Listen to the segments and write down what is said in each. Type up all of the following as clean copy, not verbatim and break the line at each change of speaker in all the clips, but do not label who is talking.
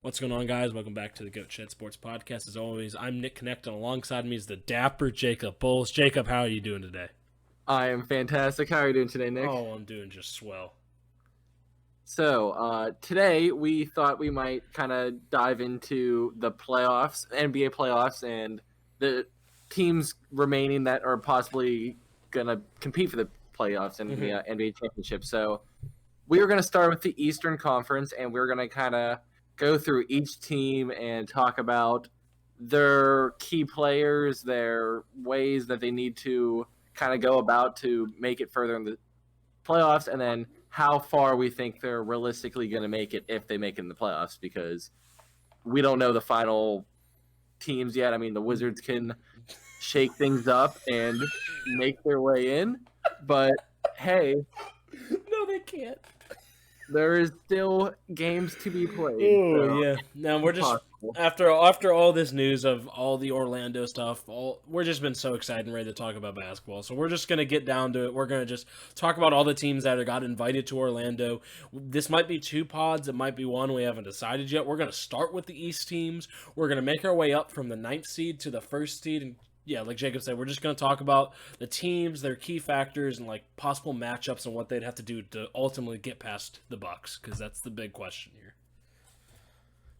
What's going on, guys? Welcome back to the Goat Shed Sports Podcast. As always, I'm Nick Connect, and alongside me is the dapper Jacob Bowles. Jacob, how are you doing today?
I am fantastic. How are you doing today, Nick?
Oh, I'm doing just swell.
So, today we thought we might kind of dive into the playoffs, NBA playoffs, and the teams remaining that are possibly going to compete for the playoffs and the NBA championship. So, we were going to start with the Eastern Conference, and we are going to kind of go through each team and talk about their key players, their ways that they need to kind of go about to make it further in the playoffs, and then how far we think they're realistically going to make it if they make it in the playoffs, because we don't know the final teams yet. I mean, the Wizards can shake things up and make their way in, but hey,
No, they can't.
there is still games to be played.
Oh,
so
yeah. Now, we're just,
possible.
after all this news of all the Orlando stuff, we're just been so excited and ready to talk about basketball. So we're just going to get down to it. We're going to just talk about all the teams that got invited to Orlando. This might be two pods. It might be one. We haven't decided yet. We're going to start with the East teams. We're going to make our way up from the 9th seed to the 1st seed, and yeah, like Jacob said, we're just going to talk about the teams, their key factors, and like possible matchups and what they'd have to do to ultimately get past the Bucks, because that's the big question here.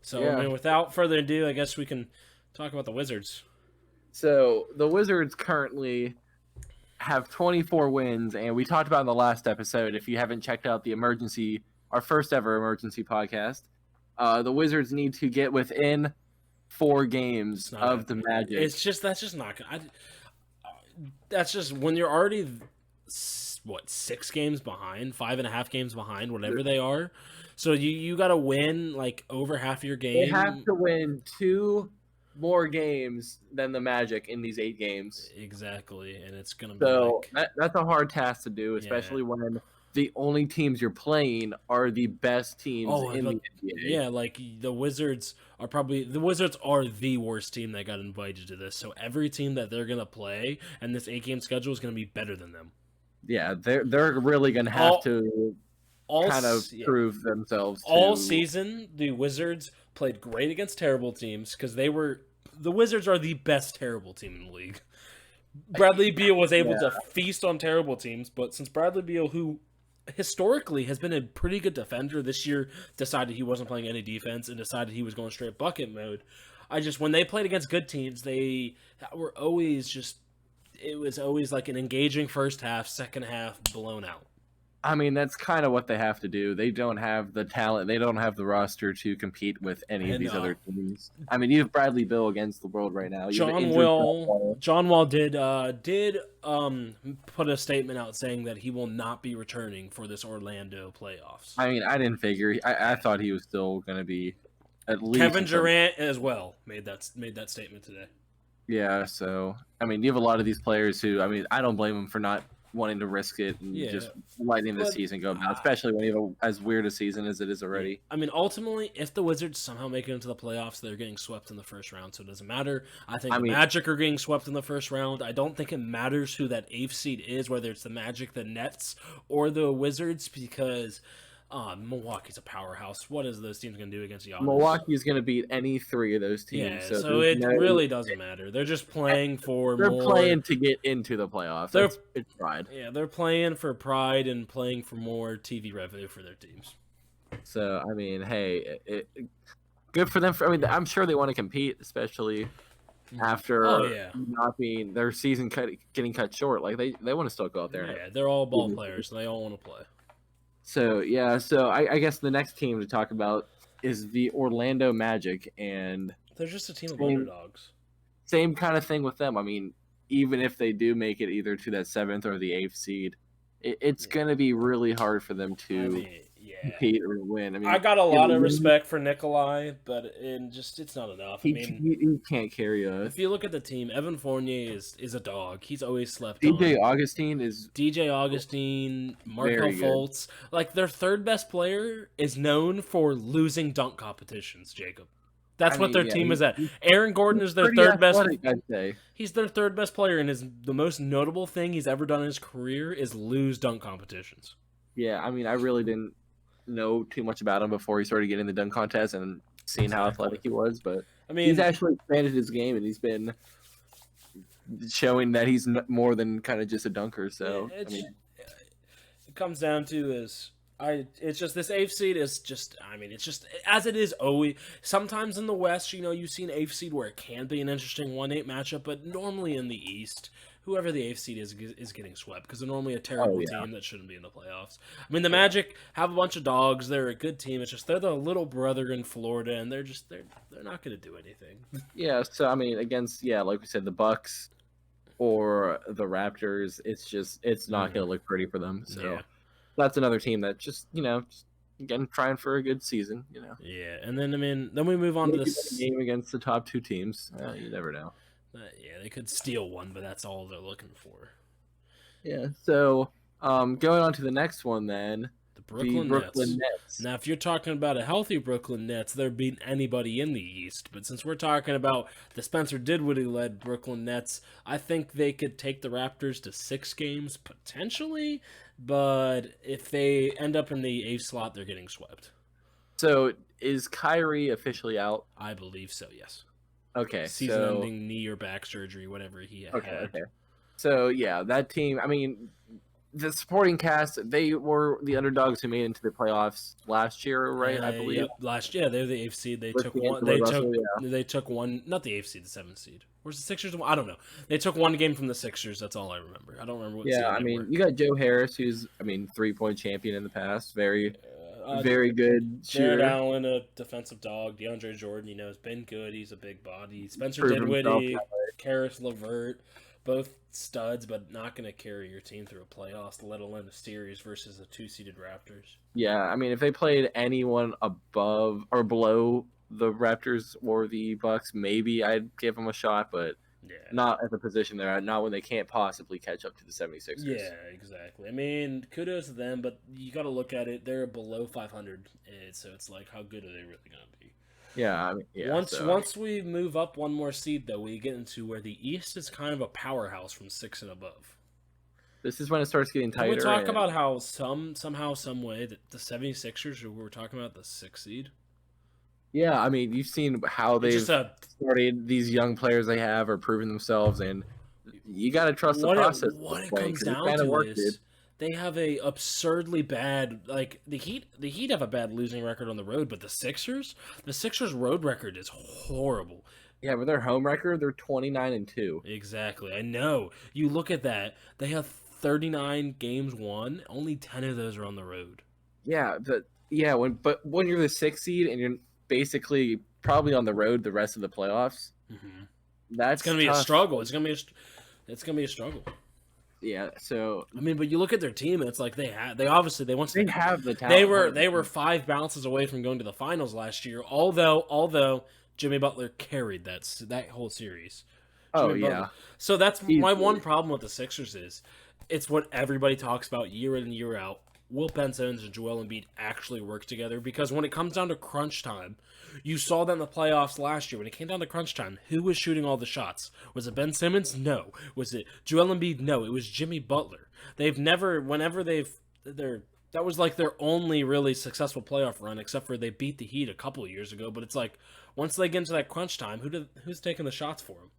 So,
Yeah.
I mean, without further ado, I guess we can talk about the Wizards.
So the Wizards currently have 24 wins, and we talked about in the last episode, if you haven't checked out our first ever emergency podcast, the Wizards need to get within 4 games of the Magic.
That's just not gonna. That's just when you're already 6 games behind, 5.5 games behind, whatever they are. So you got to win like over half your game.
They have to win 2 more games than the Magic in these 8 games.
Exactly, and it's gonna be
So
like,
that's a hard task to do, especially when the only teams you're playing are the best teams in the NBA.
Yeah, like the Wizards are the worst team that got invited to this. So every team that they're gonna play and this 8-game schedule is gonna be better than them.
Yeah, they're really gonna have to kind of prove themselves.
All season, the Wizards played great against terrible teams because the Wizards are the best terrible team in the league. Bradley Beal was able to feast on terrible teams, but since Bradley Beal, who historically has been a pretty good defender, this year decided he wasn't playing any defense and decided he was going straight bucket mode. When they played against good teams, they were always it was always like an engaging first half, second half blown out.
I mean, that's kind of what they have to do. They don't have the talent. They don't have the roster to compete with any of these other teams. I mean, you have Bradley Beal against the world right now.
John Wall did put a statement out saying that he will not be returning for this Orlando playoffs.
I mean, I didn't figure. I thought he was still going to be at least.
Kevin Durant as well made that statement today.
Yeah, so I mean, you have a lot of these players who, I mean, I don't blame them for not wanting to risk it and just letting the season go, especially when you have as weird a season as it is already.
I mean, ultimately, if the Wizards somehow make it into the playoffs, they're getting swept in the first round, so it doesn't matter. I think the Magic are getting swept in the first round. I don't think it matters who that 8th seed is, whether it's the Magic, the Nets, or the Wizards, because Milwaukee's a powerhouse. What is those teams going to do against Giannis?
Milwaukee's going to beat any 3 of those teams.
Yeah, so it really doesn't matter. They're just playing for
They're playing to get into the playoffs. It's pride.
Yeah, they're playing for pride and playing for more TV revenue for their teams.
So, I mean, hey, good for them. I mean, I'm sure they want to compete, especially after not being their season getting cut short. Like, they want to still go out there.
Yeah, they're all ball players, so they all want to play.
So, yeah, I guess the next team to talk about is the Orlando Magic, and
they're just a team of underdogs.
Same kind of thing with them. I mean, even if they do make it either to that 7th or the 8th seed, it's going to be really hard for them to compete or win. I mean,
I got a lot of respect for Nikolai, but it's not enough.
He can't carry us.
If you look at the team, Evan Fournier is a dog. He's always slept
DJ
on.
Augustine,
Markel Fultz. Like, their third best player is known for losing dunk competitions, Jacob. That's what their team is at. Aaron Gordon is their third best.
I'd say.
He's their third best player, and the most notable thing he's ever done in his career is lose dunk competitions.
Yeah, I mean, I really didn't know too much about him before he started getting the dunk contest, and seeing how
Exactly.
athletic he was, but
I mean,
he's actually expanded his game, and he's been showing that he's more than kind of just a dunker. So, I mean,
it comes down to is it's just this eighth seed is just it's just as it is always sometimes in the West, you've seen eighth seed where it can be an interesting 1-8 matchup, but normally in the East, whoever the eighth seed is getting swept because they're normally a terrible team that shouldn't be in the playoffs. I mean, the Magic have a bunch of dogs, they're a good team, it's just they're the little brother in Florida, and they're not going to do anything.
yeah. So I mean, against like we said, the Bucks or the Raptors, it's not going to look pretty for them. So.
Yeah.
That's another team that just again trying for a good season.
Yeah, and then then we move on to this
game against the top two teams. You never know.
Yeah, they could steal one, but that's all they're looking for.
Yeah. So going on to the next one, then
the Brooklyn Nets. Now, if you're talking about a healthy Brooklyn Nets, they're beating anybody in the East. But since we're talking about the Spencer Dinwiddie-led Brooklyn Nets, I think they could take the Raptors to 6 games potentially. But if they end up in the 8th slot, they're getting swept.
So is Kyrie officially out?
I believe so, yes.
Okay.
Season-ending knee or back surgery, whatever he had.
Okay. So, yeah, that team, I mean, the supporting cast, they were the underdogs who made it into the playoffs last year, right? I believe.
Yep, last year they're the 8th seed. They took one. They took one. Not the 8th seed, the 7th seed. Where's the Sixers? I don't know. They took one game from the Sixers. That's all I remember. I don't remember what.
Yeah, I mean, you got Joe Harris, who's 3-point champion in the past. Very good shooter.
Jared Allen, a defensive dog. DeAndre Jordan, has been good. He's a big body. Spencer Dinwiddie, Karis LeVert. Both studs, but not going to carry your team through a playoffs, let alone a series versus the 2-seeded Raptors.
Yeah, I mean, if they played anyone above or below the Raptors or the Bucks, maybe I'd give them a shot, but not at the position they're at, not when they can't possibly catch up to the 76ers.
Yeah, exactly. I mean, kudos to them, but you got to look at it. They're below 500, so it's like, how good are they really going to be?
Yeah, I mean,
Once we move up one more seed, though, we get into where the East is kind of a powerhouse from 6 and above.
This is when it starts getting tighter.
We talk about how somehow, some way that the 76ers, who we're talking about, the 6th seed.
Yeah, I mean, you've seen how they've started these young players they have are proving themselves, and you got to trust the process.
What it comes down to is they have a absurdly bad, like the Heat have a bad losing record on the road, but the Sixers road record is horrible.
Yeah, but their home record, they're 29-2.
Exactly. I know. You look at that, they have 39 games won, only 10 of those are on the road.
Yeah, when you're the 6th seed and you're basically probably on the road the rest of the playoffs, that's
going to be a struggle. It's going to be a struggle.
Yeah, so
I mean, but you look at their team, and it's like they have the talent. They were 5 bounces away from going to the finals last year. Although Jimmy Butler carried that whole series. So that's my one problem with the Sixers is it's what everybody talks about year in and year out. Will Ben Simmons and Joel Embiid actually work together? Because when it comes down to crunch time, you saw that in the playoffs last year. When it came down to crunch time, who was shooting all the shots? Was it Ben Simmons? No. Was it Joel Embiid? No. It was Jimmy Butler. That was like their only really successful playoff run, except for they beat the Heat a couple of years ago. But it's like, once they get into that crunch time, who's taking the shots for them?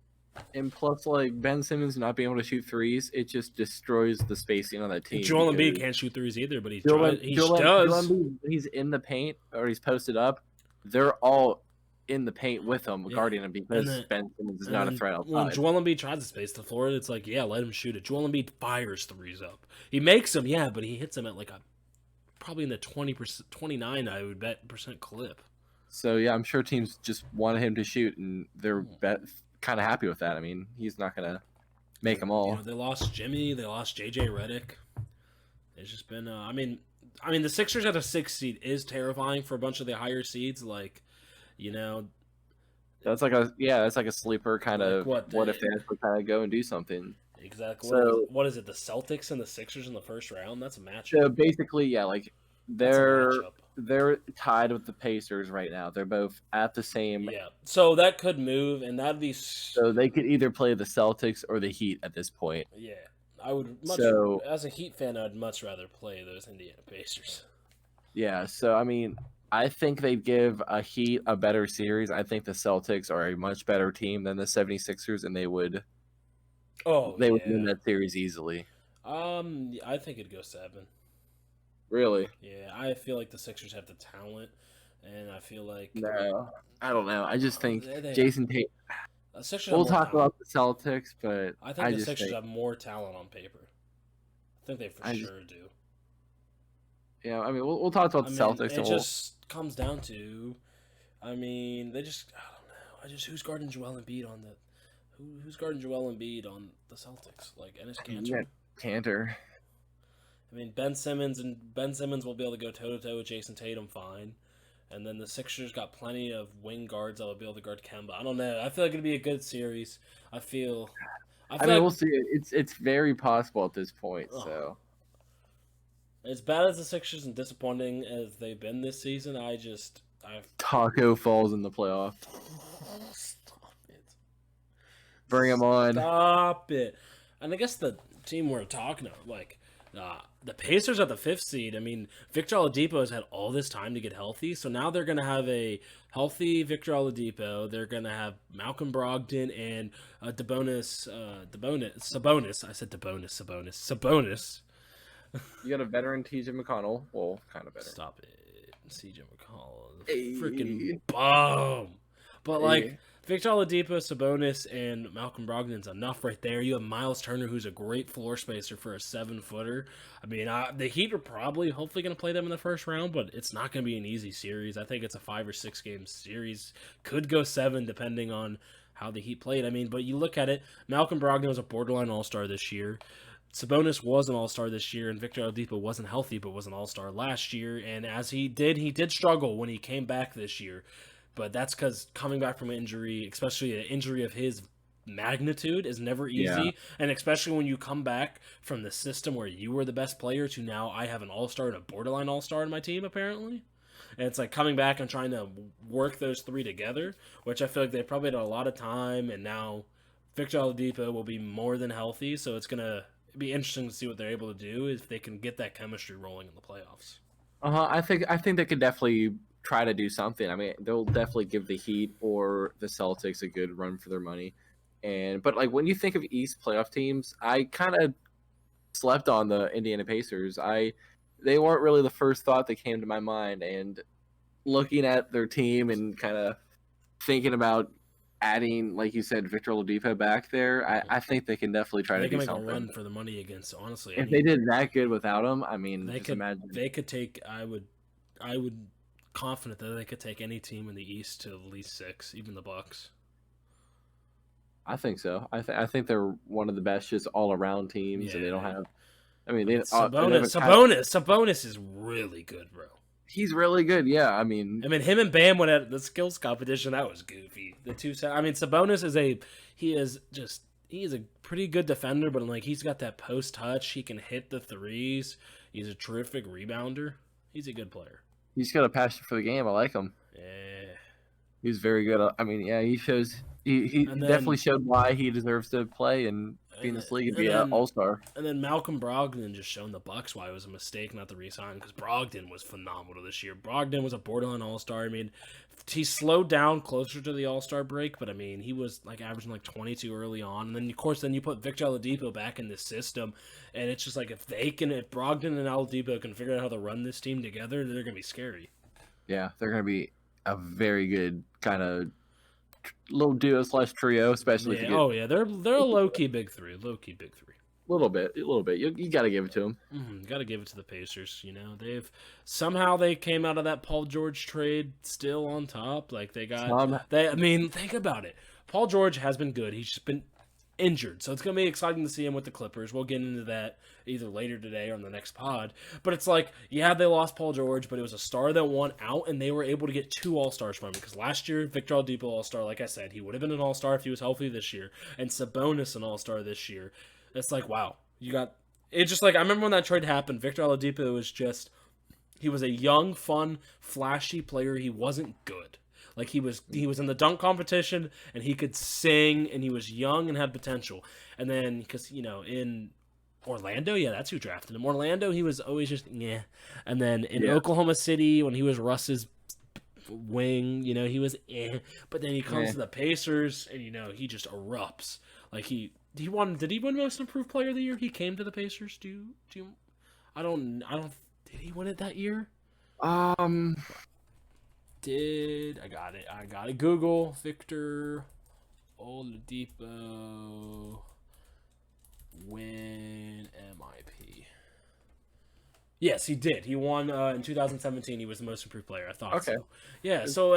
And plus, like, Ben Simmons not being able to shoot threes, it just destroys the spacing on that team.
Joel Embiid can't shoot threes either, but he does.
Joel Embiid, he's in the paint or he's posted up. They're all in the paint with him, guarding him, because Ben Simmons is not a threat outside.
When Joel Embiid tries to space the floor, it's like, let him shoot it. Joel Embiid fires threes up. He makes them, but he hits them at like probably in the 20%, 29, I would bet, percent clip.
So, I'm sure teams just wanted him to shoot, and they're kind of happy with that. I mean, he's not going to make them all.
They lost Jimmy. They lost JJ Redick. It's just been, I mean, the Sixers at a 6th seed is terrifying for a bunch of the higher seeds. Like,
that's like a sleeper kind of. What if they actually kind of go and do something?
Exactly. So, what is it? The Celtics and the Sixers in the first round? That's a matchup.
So basically, they're tied with the Pacers right now. They're both at the same.
Yeah. So that could move, and that'd be.
So they could either play the Celtics or the Heat at this point.
Yeah, I would. As a Heat fan, I'd much rather play those Indiana Pacers.
Yeah. So I mean, I think they'd give a Heat a better series. I think the Celtics are a much better team than the 76ers, and they would
Oh
win
yeah.
that series easily.
I think it'd go 7.
Really?
Yeah, I feel like the Sixers have the talent, and I feel like
No, I don't know. I just think
they
Jason Tate.
the Sixers have
We'll
more
talk
talent.
about the Celtics, but
I think
I
the
just
Sixers
think,
have more talent on paper. I think they for
I just,
sure do.
yeah. I mean, we'll talk about
I
the
mean,
Celtics,
it
and we'll.
just comes down to, I mean, they just I don't know. I just who's guarding Joel Embiid on the, who's guarding Joel Embiid on the Celtics? Like Enes
Yeah,
Kanter.
Cantor.
I mean, Ben Simmons will be able to go toe to toe with Jason Tatum fine. And then the Sixers got plenty of wing guards that will be able to guard Kemba. I don't know. I feel like it'd be a good series. I feel
I mean,
like
we'll see. It's very possible at this point.
ugh,
So
as bad as the Sixers and disappointing as they've been this season, I
Taco falls in the playoff.
stop it.
Bring him on.
Stop it. And I guess the team we're talking about, like the Pacers at the 5th seed. I mean, Victor Oladipo has had all this time to get healthy, so now they're gonna have a healthy Victor Oladipo. They're gonna have Malcolm Brogdon and Sabonis. I said Sabonis.
You got a veteran TJ McConnell. Well, kind of veteran.
Stop it, CJ McCollum,
Hey.
freaking bomb. But like.
Hey.
Victor Oladipo, Sabonis, and Malcolm Brogdon's enough right there. You have Miles Turner, who's a great floor spacer for a 7-footer. I mean, the Heat are probably, hopefully, going to play them in the first round, but it's not going to be an easy series. I think it's a 5 or 6 game series. Could go 7, depending on how the Heat played. I mean, but you look at it, Malcolm Brogdon was a borderline all-star this year. Sabonis was an all-star this year, and Victor Oladipo wasn't healthy, but was an all-star last year. And as he did struggle when he came back this year. But that's because coming back from an injury, especially an injury of his magnitude, is never easy.
Yeah.
And especially when you come back from the system where you were the best player to now I have an all-star and a borderline all-star in my team, apparently. And it's like coming back and trying to work those 3 together, which I feel like they probably had a lot of time. And now Victor Oladipo will be more than healthy. So it's going to be interesting to see what they're able to do if they can get that chemistry rolling in the playoffs.
I think they could definitely try to do something. I mean, they'll definitely give the Heat or the Celtics a good run for their money. But like when you think of East playoff teams, I kind of slept on the Indiana Pacers. They weren't really the first thought that came to my mind. And looking at their team and kind of thinking about adding, like you said, Victor Oladipo back there, I think they can definitely try
They
to
can
do
make
something.
a run for the money against, honestly.
If they did that good without him, I mean,
They
just
could
imagine.
they could take I would confident that they could take any team in the East to at least 6, even the Bucks.
I think so. I think they're one of the best just all around teams, and they don't
Yeah.
have. I mean, they
Sabonis is really good, bro.
He's really good. Yeah, I mean,
Him and Bam went at the skills competition. That was goofy. The two. I mean, Sabonis is a pretty good defender, but like he's got that post touch. He can hit the threes. He's a terrific rebounder. He's a good player.
he's got a passion for the game. I like him.
Yeah.
He's very good. I mean, yeah, he shows. He
And then-
definitely showed why he deserves to play and be in this league and be an all-star.
And then Malcolm Brogdon just shown the Bucks why it was a mistake not to re-sign because Brogdon was phenomenal this year. Brogdon was a borderline all-star. I mean, he slowed down closer to the all-star break, but I mean, he was like averaging like 22 early on. And then of course, then you put Victor Oladipo back in this system, and it's just like if Brogdon and Oladipo can figure out how to run this team together, they're gonna be scary.
Yeah, they're gonna be a very good kind of little duo / trio, especially if you
Yeah,
get
they're a low-key big three.
a little bit. You got to give it to him.
Got to give it to the Pacers. You know, they came out of that Paul George trade still on top. Like I mean, think about it. Paul George has been good. He's just been injured, so it's gonna be exciting to see him with the Clippers. We'll get into that either later today or on the next pod. But it's like, yeah, they lost Paul George, but it was a star that won out, and they were able to get 2 All-Stars from him. Because last year, Victor Oladipo All-Star, like I said, he would have been an All-Star if he was healthy this year, and Sabonis an All-Star this year. It's like, wow, it's just like I remember when that trade happened. Victor Oladipo he was a young, fun, flashy player. He wasn't good. Like he was in the dunk competition and he could sing and he was young and had potential. And then because in Orlando, yeah, that's who drafted him. Orlando, he was always just yeah. And then in Oklahoma City when he was Russ's wing. He was but then he comes
Yeah.
to the Pacers, and he just erupts. Like he won. Did he win Most Improved Player of the Year? He came to the Pacers. Do you? I don't. Did he win it that year?
Um,
I got it. I got it. Google Victor Oladipo win MIP. Yes, he did. He won in 2017. He was the most improved player. I thought
Okay.
so. Yeah. So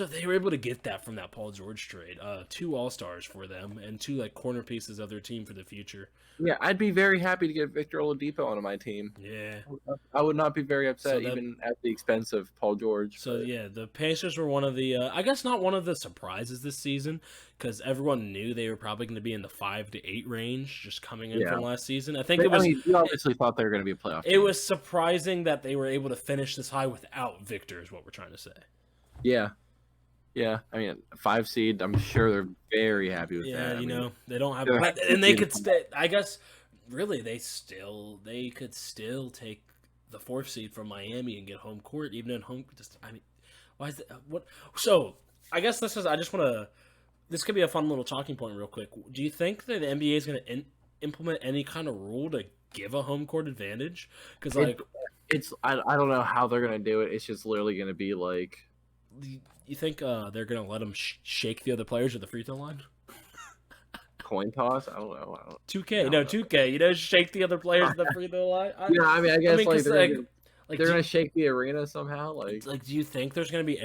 they were able to get that from that Paul George trade. 2 All-Stars for them and 2 like corner pieces of their team for the future.
yeah, I'd be very happy to get Victor Oladipo onto my team.
Yeah.
I would not be very upset,
So that-
even at the expense of Paul George.
So
but-
yeah, the Pacers were one of the, I guess not one of the surprises this season, because everyone knew they were probably going to be in the 5 to 8 range, just coming in
Yeah.
from last season. I think it was.
you obviously thought they were going to be a playoff.
It
team.
was surprising that they were able to finish this high without Victor, is what we're trying to say.
Yeah. Yeah. I mean, 5 seed. I'm sure they're very happy with
Yeah,
that. I mean,
they don't have,
they're
but,
happy
and they
to
could
come
stay. I guess really they could still take the 4th seed from Miami and get home court, even at home. Why is that? What? So I guess this could be a fun little talking point, real quick. Do you think that the NBA is going to implement any kind of rule to give a home court advantage? Because
I don't know how they're going to do it. It's just literally going to be like.
you think they're going to let them shake the other players at the free throw line?
Coin toss? I don't know.
2K, no 2K. Shake the other players at the free throw line.
I guess
'cause,
they're
do
gonna
you-
shake the arena somehow. Like
do you think there's going to be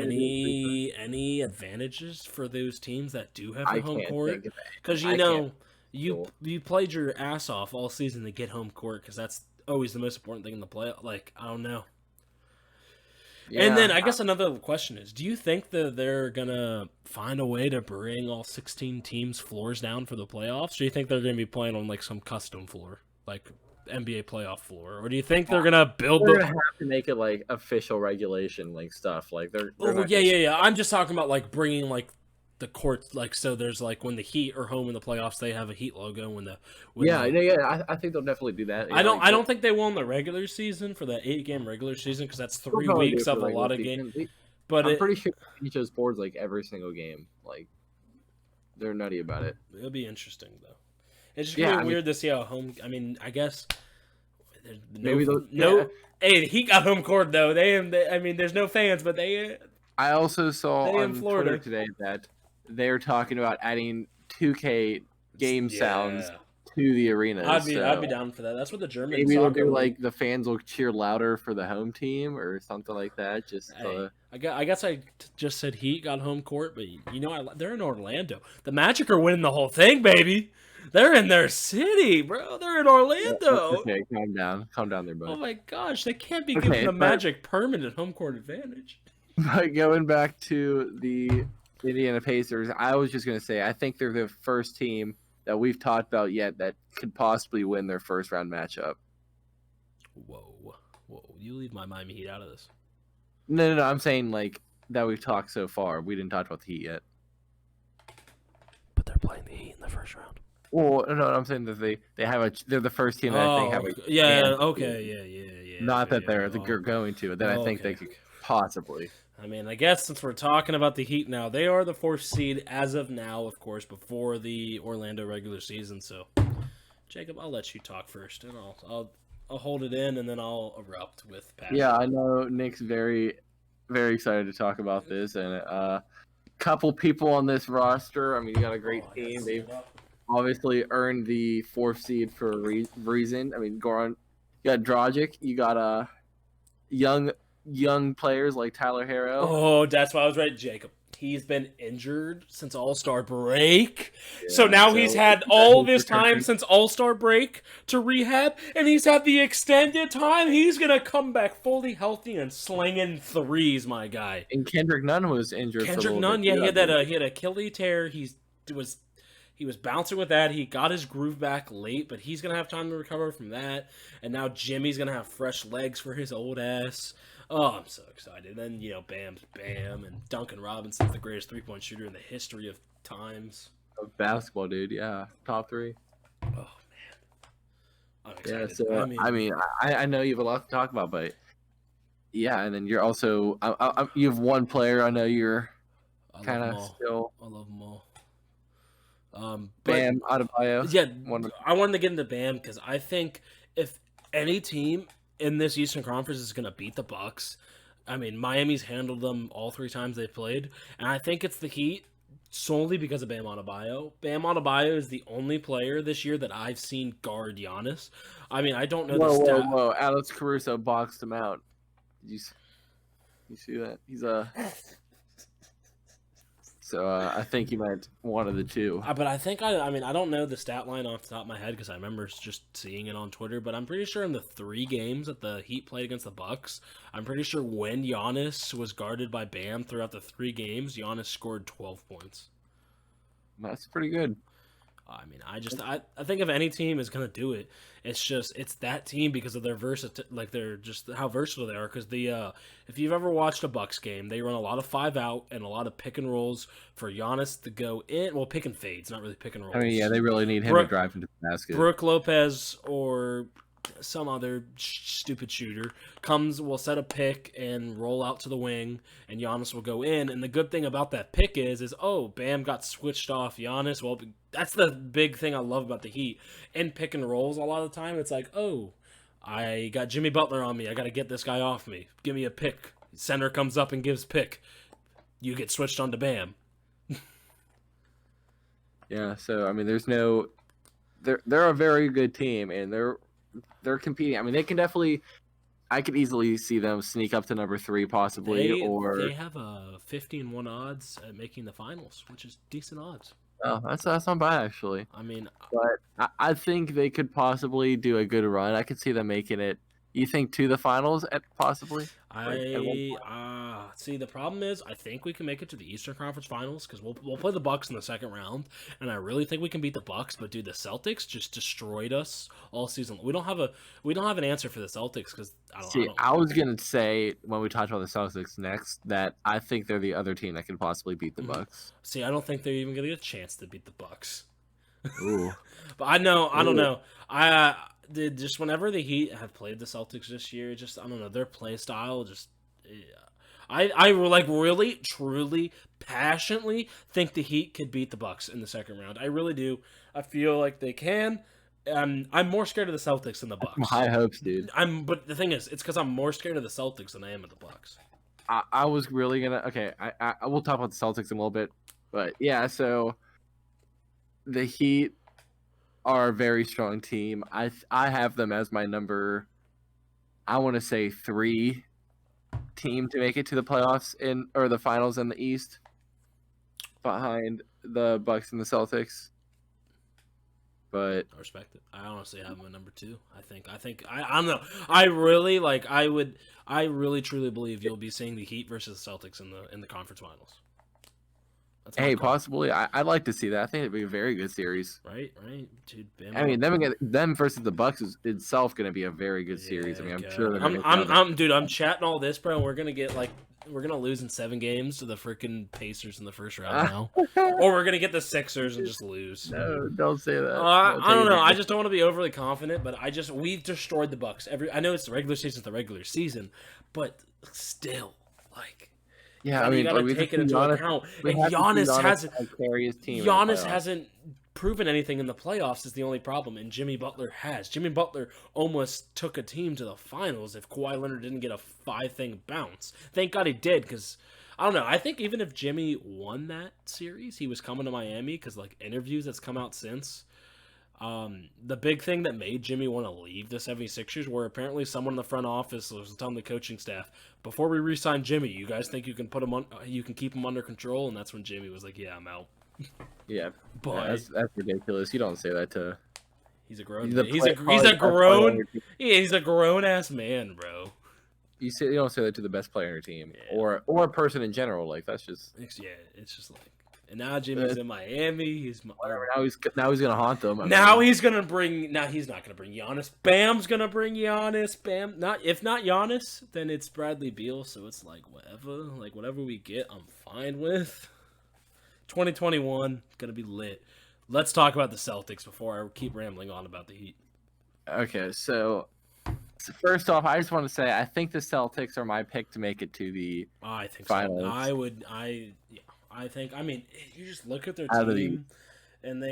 any advantages for those teams that do have the
I
home
can't
court?
think of it.
Because
I can't.
you played your ass off all season to get home court, because that's always the most important thing in the play. Like, I don't know. And then I guess another question is, do you think that they're gonna find a way to bring all 16 teams floors down for the playoffs? Or do you think they're gonna be playing on like some custom floor, like NBA playoff floor, or do you think they're gonna build
they're
the?
gonna have to make it like official regulation, like stuff. Like they're
Oh
not
yeah. I'm just talking about like bringing like the courts, like, so there's like when the Heat are home in the playoffs, they have a Heat logo.
I think they'll definitely do that.
I don't think they will in the regular season for the 8-game regular season, because that's 3 weeks of a lot of games. But
I'm pretty sure they change those boards like every single game. Like they're nutty about it.
It'll be interesting though. It's just gonna be weird to see how home. I mean, I guess there's Hey, the Heat got home court though. I mean, there's no fans, but they.
I also saw
They in
on
Florida.
Twitter today that they're talking about adding 2K game sounds to the arena.
I'd be down for that. That's what the German.
Maybe they'll
soccer
do
league-
like the fans will cheer louder for the home team or something like that. Just
Hey, I guess I just said Heat got home court, but they're in Orlando. The Magic are winning the whole thing, baby. They're in their city, bro. They're in Orlando.
okay, calm down there,
Oh
bud.
my gosh, they can't be
Okay,
giving the
but-
Magic permanent home court advantage.
But going back to the Indiana Pacers, I was just gonna say I think they're the first team that we've talked about yet that could possibly win their first round matchup.
Whoa, you leave my Miami Heat out of this.
No, I'm saying like that we've talked so far. We didn't talk about the Heat yet.
But they're playing the Heat in the first round.
Well, no, I'm saying that they're the first team that I think have a
yeah,
chance to
okay, yeah.
Not that they're
Oh.
going to, but then I think they
Okay.
could possibly.
I mean, I guess since we're talking about the Heat now, they are the 4th seed as of now, of course, before the Orlando regular season. So, Jacob, I'll let you talk first, and I'll hold it in, and then I'll erupt with passion.
Yeah, I know Nick's very, very excited to talk about this, and a couple people on this roster. I mean, you got a great team. They've obviously earned the 4th seed for a reason. I mean, Goran, you got Dragic, you got young players like Tyler Hero.
Oh, that's why I was right, Jacob. He's been injured since All-Star break. So now he's had all this time since All-Star break to rehab, and he's had the extended time. He's going to come back fully healthy and slinging threes, my guy.
And Kendrick Nunn was injured. for a
Kendrick
little
Nunn,
bit,
yeah,
too,
he had Achilles tear. He was bouncing with that. He got his groove back late, but he's going to have time to recover from that. And now Jimmy's going to have fresh legs for his old ass. Oh, I'm so excited. And then, Bam's Bam, and Duncan Robinson's the greatest three-point shooter in the history of times.
Of basketball, dude. Yeah, top 3.
Oh, man. I'm
Yeah,
excited.
so I know you have a lot to talk about, but Yeah, and then you're also you have one player. I know you're
I love
kind
them
of
all.
still
I love them all. But
Bam Adebayo.
yeah,
One,
I wanted to get into Bam because I think if any team in this Eastern Conference is going to beat the Bucks, I mean Miami's handled them all 3 times they've played, and I think it's the Heat solely because of Bam Adebayo. Bam Adebayo is the only player this year that I've seen guard Giannis. I mean, I don't know the stat.
whoa! Alex Caruso boxed him out. Did you see that? He's a. So I think you meant one of the two.
But I think I mean I don't know the stat line off the top of my head because I remember just seeing it on Twitter. But I'm pretty sure in the 3 games that the Heat played against the Bucks, I'm pretty sure when Giannis was guarded by Bam throughout the 3 games, Giannis scored 12 points.
That's pretty good.
I mean, I think if any team is gonna do it, it's that team because of their they're just how versatile they are. Because if you've ever watched a Bucks game, they run a lot of 5 out and a lot of pick and rolls for Giannis to go in. Well, pick and fades, not really pick and rolls.
I mean, yeah, they really need him to drive into the basket.
Brook Lopez or some other stupid shooter will set a pick and roll out to the wing, and Giannis will go in. And the good thing about that pick is Bam got switched off Giannis. Well, that's the big thing I love about the Heat. In pick and rolls, a lot of the time, it's like, I got Jimmy Butler on me. I got to get this guy off me. Give me a pick. Center comes up and gives pick. You get switched on to Bam.
Yeah, so I mean, they're a very good team, and they're competing. I mean, they can definitely. I could easily see them sneak up to number 3, possibly.
They have a 50-1 odds at making the finals, which is decent odds.
Oh, that's not bad actually.
I mean,
but I think they could possibly do a good run. I could see them making it. You think to the finals possibly?
See, the problem is I think we can make it to the Eastern Conference Finals because we'll play the Bucks in the second round, and I really think we can beat the Bucks. But dude, the Celtics just destroyed us all season. We don't have an answer for the Celtics because
I was gonna say when we talked about the Celtics next that I think they're the other team that could possibly beat the Bucks.
See, I don't think they're even gonna get a chance to beat the Bucks.
Ooh,
but I don't know. Just whenever the Heat have played the Celtics this year, just I don't know their play style. Just I like really truly passionately think the Heat could beat the Bucks in the second round. I really do. I feel like they can. I'm more scared of the Celtics than the Bucks.
High hopes, dude.
But the thing is, it's because I'm more scared of the Celtics than I am of the Bucks.
I was really gonna. Okay, I will talk about the Celtics in a little bit, but yeah. So the Heat are a very strong team. I have them as my number. I want to say 3 team to make it to the playoffs or the finals in the East, behind the Bucks and the Celtics. But
I respect it. I honestly have them at number 2. I don't know. I really truly believe you'll be seeing the Heat versus the Celtics in the conference finals.
Hey, possibly. I'd like to see that. I think it'd be a very good series.
Right, dude.
I mean, them versus the Bucks is itself going to be a very good series. I mean, I'm sure.
I'm chatting all this, bro. We're gonna lose in 7 games to the freaking Pacers in the first round now, or we're gonna get the Sixers and just lose.
No, don't say that.
I don't know. I just don't want to be overly confident, but we've destroyed the Bucks. I know it's the regular season, but still, like.
Yeah, I mean,
you gotta take it into account. And Giannis hasn't proven anything in the playoffs is the only problem, and Jimmy Butler has. Jimmy Butler almost took a team to the finals if Kawhi Leonard didn't get a 5-thing bounce. Thank God he did, because I don't know. I think even if Jimmy won that series, he was coming to Miami because like interviews that's come out since. The big thing that made Jimmy want to leave the 76ers were apparently someone in the front office was telling the coaching staff, before we re-sign Jimmy, you guys think you can you can keep him under control? And that's when Jimmy was like, yeah, I'm out.
Yeah, but that's ridiculous. You don't say that to.
He's a grown ass man, bro.
You don't say that to the best player on your team, or a person in general. Like that's just.
It's just like. And now Jimmy's in Miami.
Now he's gonna haunt them.
He's not gonna bring Giannis. Bam's gonna bring Giannis. Bam. If not Giannis, then it's Bradley Beal. So it's like whatever we get, I'm fine with. 2021 gonna be lit. Let's talk about the Celtics before I keep rambling on about the Heat.
Okay, so First off, I just want to say I think the Celtics are my pick to make it to the
I think
finals.
so. I think. I mean, you just look at their
Out of the
team, and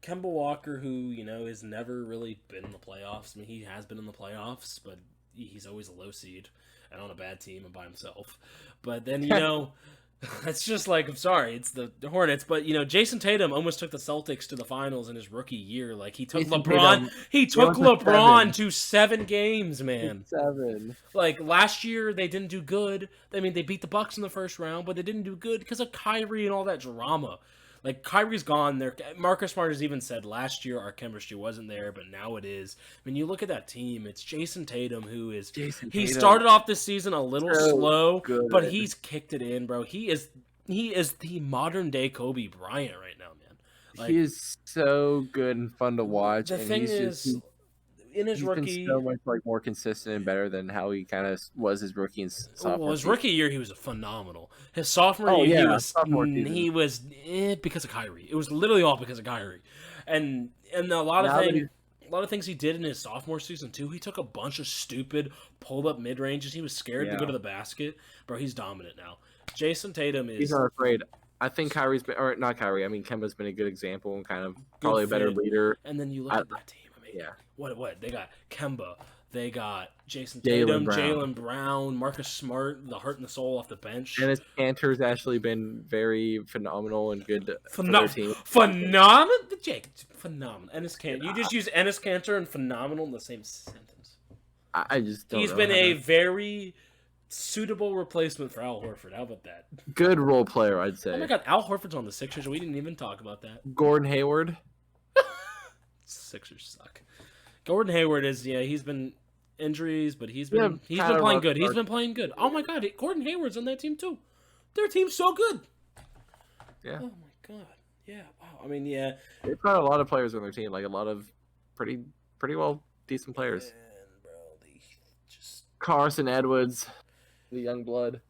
Kemba Walker, who has never really been in the playoffs. I mean, he has been in the playoffs, but he's always a low seed and on a bad team and by himself. But then it's just like, I'm sorry, it's the Hornets, but Jason Tatum almost took the Celtics to the finals in his rookie year. Like he took
Jason
LeBron,
Tatum,
he took
they went to
LeBron to 7 games, man.
7.
Like last year, they didn't do good. I mean, they beat the Bucks in the first round, but they didn't do good because of Kyrie and all that drama. Like Kyrie's gone. There, Marcus Smart has even said last year our chemistry wasn't there, but now it is. I mean, you look at that team. It's Jason Tatum who is. He started off this season a little slow, but he's kicked it in, bro. He is the modern day Kobe Bryant right now, man. Like,
he is so good and fun to watch.
The
and
thing
he's
is,
just,
in his
he's
rookie,
been so much more consistent and better than how he kind of was his rookie and sophomore.
His rookie year, he was phenomenal. His sophomore year, he was because of Kyrie. It was literally all because of Kyrie, and a lot of things he did in his sophomore season too. He took a bunch of stupid pulled up mid ranges. He was scared to go to the basket, bro. He's dominant now. Jason Tatum is.
He's not afraid. I think Kyrie's been, or not Kyrie. I mean, Kemba's been a good example and kind of probably a better leader.
And then you look at that team. I mean, what they got? Kemba. They got Jason
Tatum,
Jaylen Brown, Marcus Smart, the heart and the soul off the bench.
Enes Kanter's actually been very phenomenal and good for their team.
Phenomenal, Jake. Phenomenal. Enes Kanter. You just use Enes Kanter and phenomenal in the same sentence.
I just don't
He's
know
been a very suitable replacement for Al Horford. How about that?
Good role player, I'd say.
Oh my God, Al Horford's on the Sixers. We didn't even talk about that.
Gordon Hayward.
Sixers suck. Gordon Hayward is he's been injuries, but he's been playing good. He's been playing good. Oh my God, Gordon Hayward's on that team too. Their team's so good.
Yeah.
Oh my God. Yeah. Wow. I mean, yeah.
They've got a lot of players on their team, like a lot of pretty well decent players.
Man, bro,
Carson Edwards, the young blood.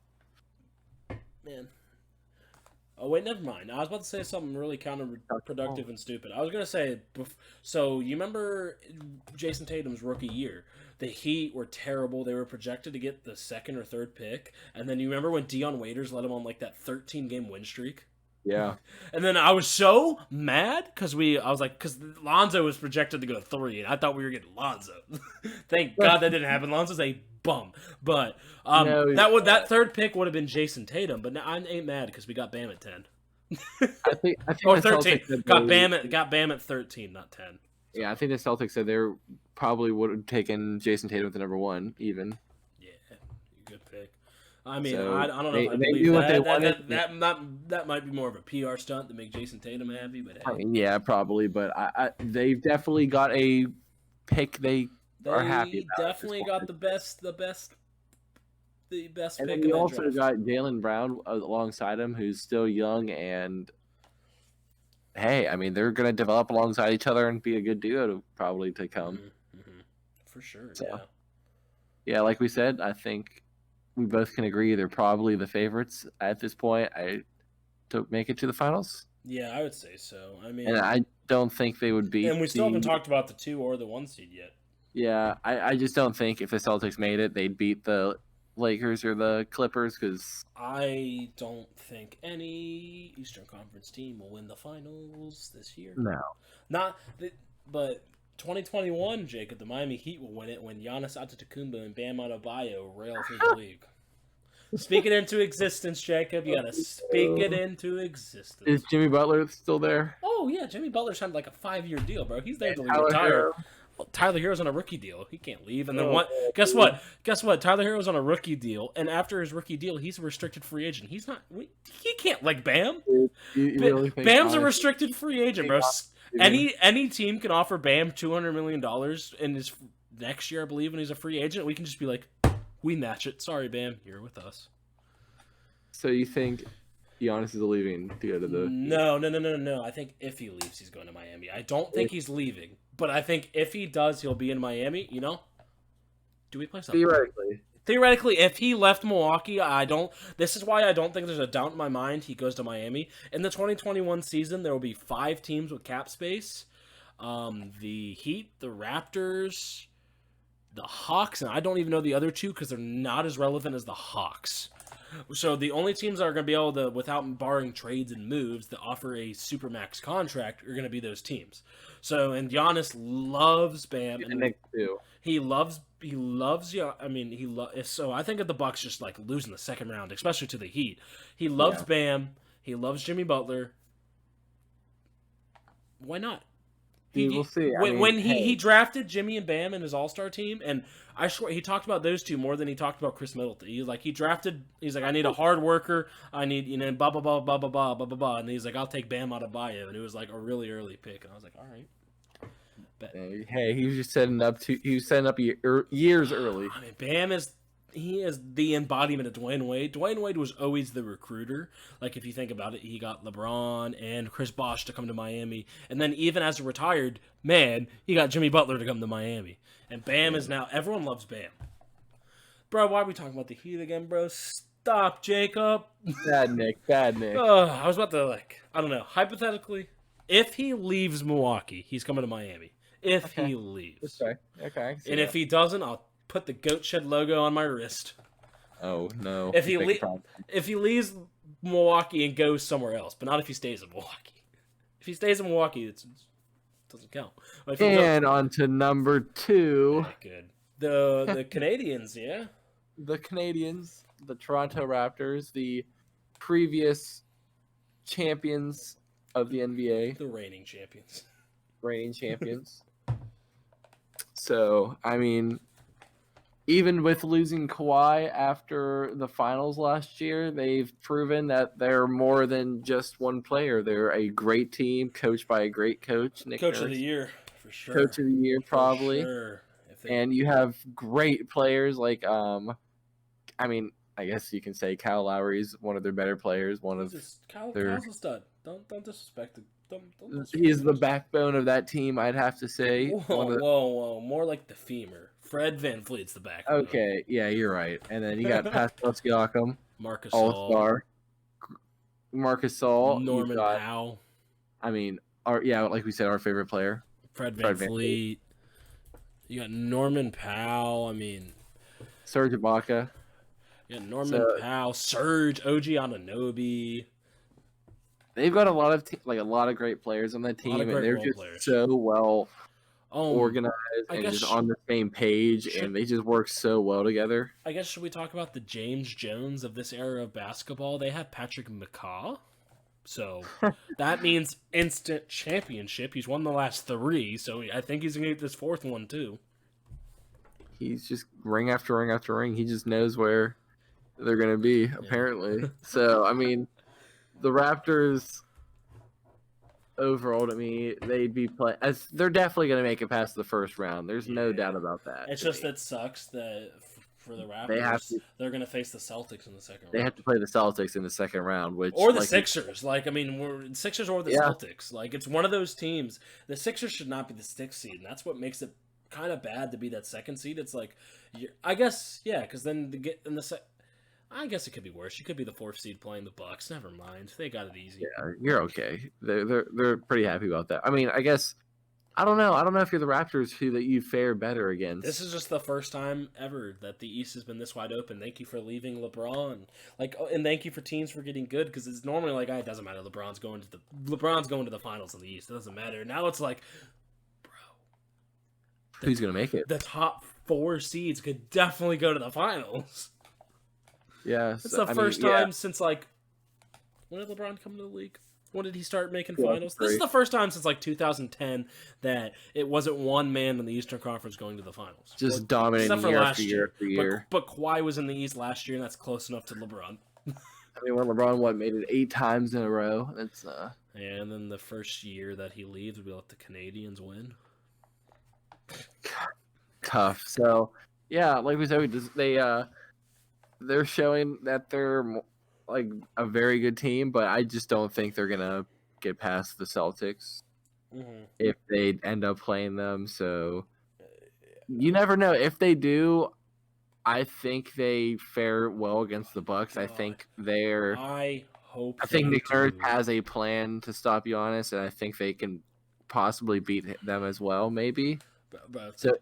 Man. Oh, wait, never mind. I was about to say something really counterproductive and stupid. I was going to say, so you remember Jason Tatum's rookie year? The Heat were terrible. They were projected to get the 2nd or 3rd pick. And then you remember when Dion Waiters led them on like that 13-game win streak?
Yeah.
And then I was so mad because Lonzo was projected to go to 3, and I thought we were getting Lonzo. Thank God that didn't happen. Lonzo's a bum. But that 3rd pick would have been Jason Tatum. But now I ain't mad because we got Bam at 10.
I think
or 13. Got Bam at 13, not 10.
Yeah, I think the Celtics said they probably would have taken Jason Tatum at the number 1 even.
Yeah, good pick. I mean,
So
I don't know if I believe that might be more of a PR stunt to make Jason Tatum happy, but hey.
I mean, yeah, probably. But they've definitely got a pick they are happy about.
Definitely got the best pick.
And then you also got Jaylen Brown alongside him, who's still young, and hey, I mean, they're gonna develop alongside each other and be a good duo probably to come.
Mm-hmm. For sure.
So, yeah, like we said, I think we both can agree they're probably the favorites at this point to make it to the finals.
Yeah, I would say so. I mean,
and I don't think they would beat.
And we still haven't talked about the 2 or the 1 seed yet.
Yeah, I just don't think if the Celtics made it, they'd beat the Lakers or the Clippers because
I don't think any Eastern Conference team will win the finals this year.
No,
but 2021, Jacob, the Miami Heat will win it when Giannis Antetokounmpo and Bam Adebayo rail through the league. Speak it into existence, Jacob. You gotta speak it into existence.
Is Jimmy Butler still there?
Oh yeah, Jimmy Butler signed like a 5-year deal, bro. He's there to retire. Well, Tyler Hero's on a rookie deal. He can't leave. And then what? Guess what? Tyler Hero's on a rookie deal, and after his rookie deal, he's a restricted free agent. He's not. He can't like Bam.
You really think
Bam's a restricted free agent, bro. Any team can offer Bam $200 million in his next year, I believe, when he's a free agent. We can just be like, we match it. Sorry, Bam, you're with us.
So you think Giannis is leaving to go to the?
No. I think if he leaves, he's going to Miami. I don't think he's leaving, but I think if he does, he'll be in Miami. You know? Do we play something? Theoretically, if he left Milwaukee, this is why I don't think there's a doubt in my mind he goes to Miami. In the 2021 season, there will be 5 teams with cap space. The Heat, the Raptors, the Hawks, and I don't even know the other two because they're not as relevant as the Hawks. So the only teams that are going to be able to, without barring trades and moves, that offer a supermax contract are going to be those teams. So, and Giannis loves Bam,
And Nick too.
he loves. Yeah, I mean, so I think of the Bucks just like losing the second round, especially to the Heat. He loves Bam. He loves Jimmy Butler. Why not?
We'll see.
When he drafted Jimmy and Bam in his All-Star team, and I swear he talked about those two more than he talked about Chris Middleton. He's like, I need a hard worker. I need, blah, blah, blah, blah, blah, blah, blah, blah, blah. And he's like, I'll take Bam Adebayo. And it was like a really early pick. And I was like, all right.
Hey, he was just setting up years early.
I mean, Bam is the embodiment of Dwayne Wade. Dwayne Wade was always the recruiter. Like, if you think about it, he got LeBron and Chris Bosh to come to Miami. And then even as a retired man, he got Jimmy Butler to come to Miami. And Bam is now, everyone loves Bam. Bro, why are we talking about the Heat again, bro? Stop, Jacob.
Bad Nick.
I was about to, I don't know, hypothetically, if he leaves Milwaukee, he's coming to Miami. If he leaves.
Okay.
And if he doesn't, I'll put the Goat Shed logo on my wrist.
Oh no!
If he leaves Milwaukee and goes somewhere else, but not if he stays in Milwaukee. If he stays in Milwaukee, it doesn't count.
And on to number 2.
Good. The Canadians, yeah.
The Canadians, the Toronto Raptors, the previous champions of the NBA,
the reigning champions.
So, I mean, even with losing Kawhi after the finals last year, they've proven that they're more than just one player. They're a great team, coached by a great coach, Nick Nurse.
Coach of the year, for sure.
Coach of the year, probably.
For sure.
And you have great players like, I guess you can say Kyle Lowry's one of their better players. Kyle's
a stud. Don't disrespect it.
He's the backbone of that team, I'd have to say.
Whoa. More like the femur. Fred VanVleet's the backbone.
Okay, yeah, you're right. And then you got Pascal Siakam,
Marcus
All-Star, Marcus Gasol,
Norman Powell.
I mean, like we said, our favorite player.
Fred VanVleet. You got Norman Powell. I mean,
Serge Ibaka.
You got Norman Powell, Serge, OG Anunoby.
They've got a lot of great players on that team, and they're just so well organized and just on the same page, and they just work so well together.
I guess, should we talk about the James Jones of this era of basketball? They have Patrick McCaw, so that means instant championship. He's won the last 3, so I think he's going to get this 4th one, too.
He's just ring after ring after ring. He just knows where they're going to be, apparently. So, I mean, the Raptors, overall, to me, they'd be they're definitely going to make it past the first round. There's no doubt about that.
It's just that sucks that for the Raptors, they're going to face the Celtics in the second round.
They have to play the Celtics in the second round,
or the Sixers. We're Sixers or the Celtics. Like, it's one of those teams. The Sixers should not be the 6th seed, and that's what makes it kind of bad to be that 2nd seed. It's like, I guess, yeah, because then I guess it could be worse. You could be the 4th seed playing the Bucks. Never mind. They got it easy.
Yeah, you're okay. They're pretty happy about that. I mean, I guess I don't know. I don't know if you're the Raptors that you fare better against.
This is just the first time ever that the East has been this wide open. Thank you for leaving LeBron. And thank you for teams for getting good, because it's normally like, it doesn't matter. LeBron's going to the finals in the East. It doesn't matter. Now it's like, bro,
who's gonna make it?
The top 4 seeds could definitely go to the finals.
Yeah,
it's the first time since when did LeBron come to the league? When did he start making finals? This is the first time since 2010 that it wasn't one man in the Eastern Conference going to the finals.
Just dominating year after year.
But Kawhi was in the East last year, and that's close enough to LeBron.
I mean, when LeBron made it 8 times in a row, that's
And then the first year that he leaves, we let the Canadians win.
Tough. So yeah, like we said, they're showing that they're like a very good team, but I just don't think they're gonna get past the Celtics if they end up playing them. So you never know. If they do, I think they fare well against the Bucks. I think
I
think Nick Nurse has a plan to stop Giannis, and I think they can possibly beat them as well. Maybe.
But
So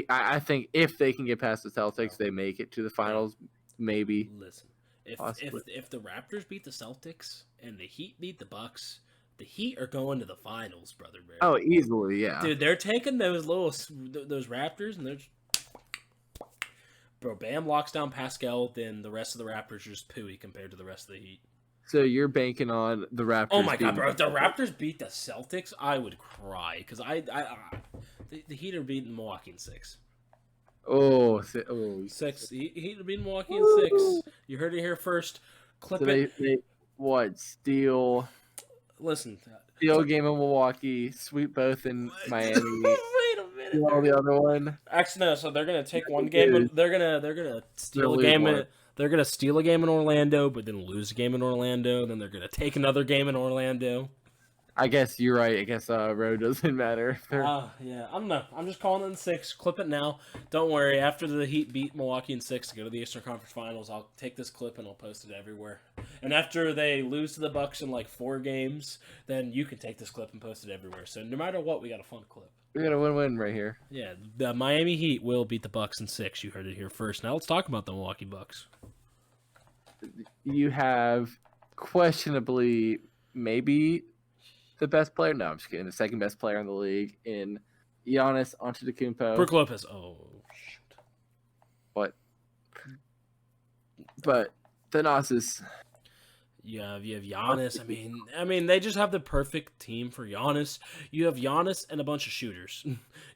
I think if they can get past the Celtics, they make it to the finals. Maybe.
listen, if
Possibly.
if the Raptors beat the Celtics and the Heat beat the Bucks, the Heat are going to the finals, brother bear.
Oh, easily, yeah.
Dude, they're taking those those Raptors and they're bro. Bam locks down Pascal, then the rest of the Raptors are just pooey compared to the rest of the Heat.
So you're banking on the Raptors.
Oh my god,
beating
bro! If the Raptors beat the Celtics, I would cry because the Heat are beating Milwaukee in 6.
Oh,
6. Heat are beating Milwaukee in
Woo!
6. You heard it here first. Clip
So
it.
they what? Steal
Listen.
game in Milwaukee, sweep both in Miami.
Wait a minute.
Steal the other one.
Actually, no. So they're gonna take one game. They're gonna steal a game. They're gonna steal a game in Orlando, but then lose a game in Orlando. Then they're gonna take another game in Orlando.
I guess you're right. I guess road doesn't matter.
Yeah. I don't know. I'm just calling it in 6. Clip it now. Don't worry. After the Heat beat Milwaukee in 6 to go to the Eastern Conference Finals, I'll take this clip and I'll post it everywhere. And after they lose to the Bucks in like 4 games, then you can take this clip and post it everywhere. So no matter what, we got a fun clip.
We got a win-win right here.
Yeah, the Miami Heat will beat the Bucks in 6. You heard it here first. Now let's talk about the Milwaukee Bucks.
You have questionably maybe the best player. No, I'm just kidding. The second best player in the league in Giannis Antetokounmpo.
Brook Lopez. Oh, shoot.
But Thanasis.
You have Giannis. I mean, they just have the perfect team for Giannis. You have Giannis and a bunch of shooters.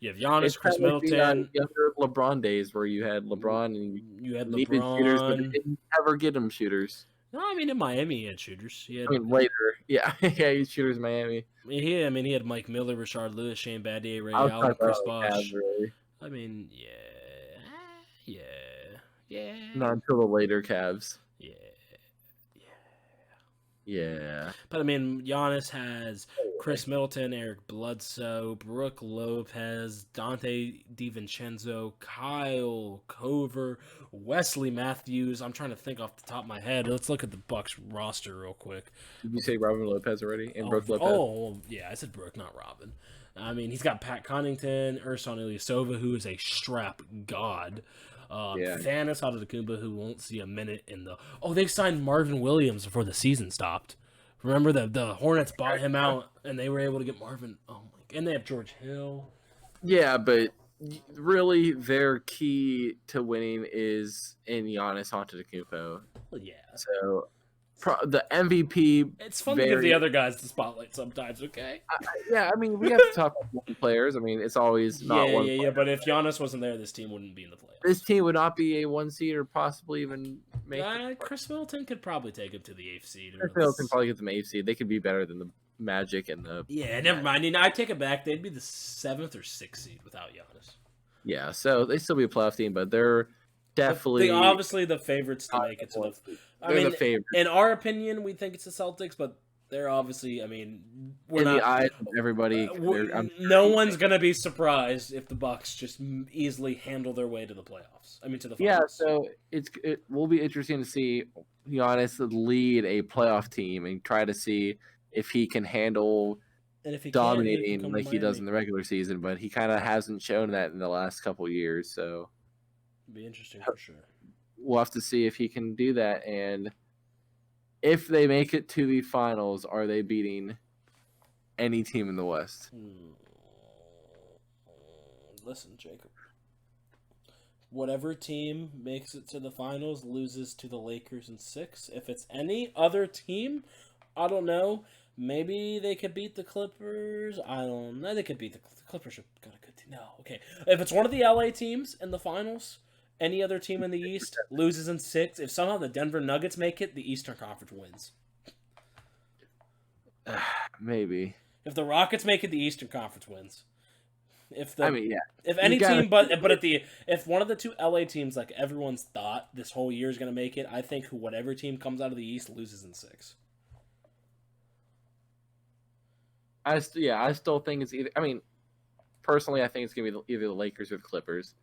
You have Giannis,
It's
Chris
kind of like
Middleton.
the younger LeBron days where you had LeBron and
You had
needed shooters, but
LeBron.
didn't ever get him shooters.
No, I mean in Miami he had shooters. He had,
I mean later, yeah, yeah, he's shooters in Miami.
he had Mike Miller, Rashard Lewis, Shane Battier, Ray
I was
Allen,
talking
Chris
about
Bosh.
Cavs, really.
I mean, yeah.
Not until the later Cavs.
Yeah.
Yeah.
But I mean, Giannis has Chris Middleton, Eric Bledsoe, Brook Lopez, Dante DiVincenzo, Kyle Cover, Wesley Matthews. I'm trying to think off the top of my head. Let's look at the Bucks roster real quick.
Did you say Robin Lopez already? And Brook Lopez?
Oh, yeah, I said Brook, not Robin. I mean, he's got Pat Connaughton, Ersan Ilyasova, who is a strap god.
Yeah.
Thanos Antetokounmpo, who won't see a minute in the. Oh, they signed Marvin Williams before the season stopped. Remember the Hornets bought him out, and they were able to get Marvin. Oh my! And they have George Hill.
Yeah, but really, their key to winning is in Giannis Antetokounmpo.
Well, yeah,
So, the MVP.
it's fun to give the other guys the spotlight sometimes. Okay.
Yeah, I mean, we have to talk about one players. I mean, it's always not one.
Yeah. But if Giannis wasn't there, this team wouldn't be in the playoffs.
This team would not be a 1 seed or possibly even make.
Chris Middleton could probably take him to the 8th seed.
Chris Middleton probably get them 8 seed. They could be better than the Magic and the.
Yeah, never mind. I take it back. They'd be the 7th or 6th seed without Giannis.
Yeah, so they still be a playoff team, but they're definitely
They're obviously the favorites to make it to the. I
they're
mean,
the favorite
in our opinion, we think it's the Celtics, but they're obviously. I mean, we're
in
not.
the eyes of everybody.
No one's gonna be surprised if the Bucks just easily handle their way to the playoffs. I mean, to the finals.
Yeah, so it will be interesting to see Giannis lead a playoff team and try to see if he can handle
and if he
dominating
can,
like he does in the regular season. But he kind of hasn't shown that in the last couple years. So
it'd be interesting for sure.
We'll have to see if he can do that. And if they make it to the finals, are they beating any team in the West?
Listen, Jacob. Whatever team makes it to the finals loses to the Lakers in 6. If it's any other team, I don't know. Maybe they could beat the Clippers. I don't know. They could beat the Clippers. Should got a good team. No, okay. If it's one of the LA teams in the finals, any other team in the East loses in 6. If somehow the Denver Nuggets make it, the Eastern Conference wins.
Maybe.
If the Rockets make it, the Eastern Conference wins. If any
gotta,
team, but if one of the 2 LA teams, like everyone's thought this whole year is going to make it, I think whatever team comes out of the East loses in 6.
I still think it's either. I mean, personally, I think it's gonna be either the Lakers or the Clippers.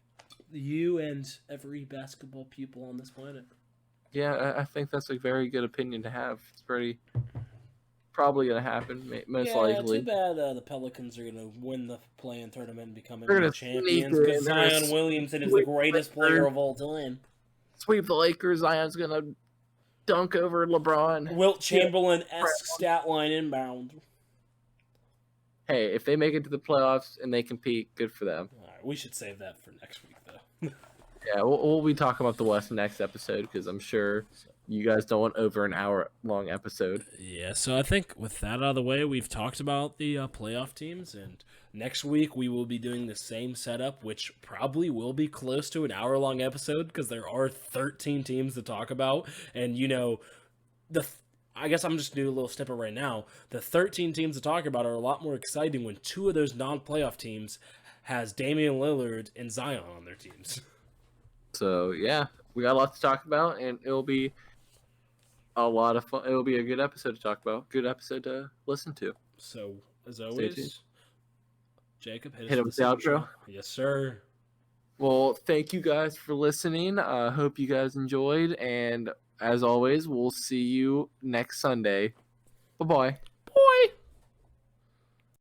You and every basketball pupil on this planet.
Yeah, I think that's a very good opinion to have. It's pretty. probably gonna happen, most
Yeah,
likely.
too bad the Pelicans are gonna win the play-in tournament and become
They're
NBA
gonna sneak
champions
it
because
in. They're gonna
Zion Williamson is the
sweep the
greatest player
Lakers.
of all time.
Sweep the Lakers. Zion's gonna dunk over LeBron.
Wilt
Yeah.
Chamberlain-esque stat line inbound.
Hey, if they make it to the playoffs and they compete, good for them.
All right, we should save that for next week, though.
Yeah, we'll be talking about the West next episode because I'm sure you guys don't want over an hour long episode.
Yeah, so I think with that out of the way, we've talked about the playoff teams, and next week we will be doing the same setup, which probably will be close to an hour-long episode because there are 13 teams to talk about, and I guess I'm just doing a little snipper right now. The 13 teams to talk about are a lot more exciting when two of those non-playoff teams has Damian Lillard and Zion on their teams.
So yeah, we got a lot to talk about, and it'll be a lot of fun. It'll be a good episode to talk about. Good episode to listen to.
So as
tuned.
always, Jacob,
Hit him with the outro.
Yes, sir.
Well, thank you guys for listening. I hope you guys enjoyed, and as always, we'll see you next Sunday. Bye-bye.